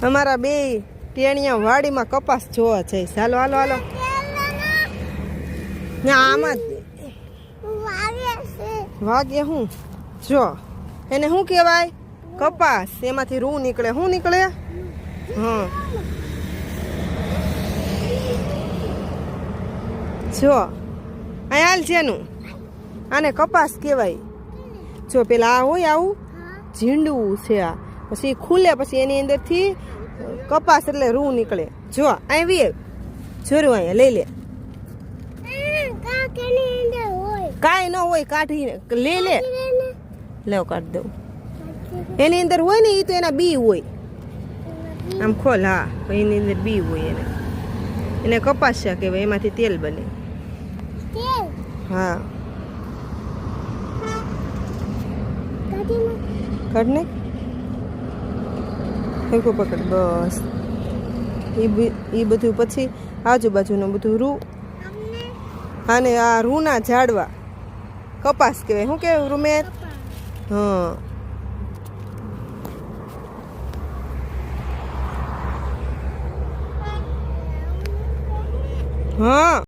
અમારા બે ટેણિયા વાડીમાં કપાસ જોવા છે. હાલો હાલો હાલો. ના આમાં વાગે હું જો એને શું કહેવાય? કપાસ. એમાંથી રૂ નીકળે. શું નીકળે? હા જો અહીં હાલ છે એનું. આને કપાસ કહેવાય. જો પેલા આ હોય આવું ઝીંડવું છે આ, પછી ખુલે પછી એની અંદરથી કપાસ એટલે રૂ નીકળે. જો આવી જોરું અહીંયા લઈ લે. કાંઈ ન હોય કાઢીને લઈ લે. લેવ કાઢી દઉં. એની અંદર હોય ને એ તો એના બી હોય. આમ ખોલ. હા એની અંદર બી હોય. એને કપાસિયા કહેવાય. એમાંથી તેલ બને. હા કાઢ ને. સરખું પકડ બસ. એ બધું પછી આજુબાજુનું બધું રૂ. અને આ રૂના ઝાડવા કપાસ કહેવાય. શું કહેવાય રૂમેર? હા હા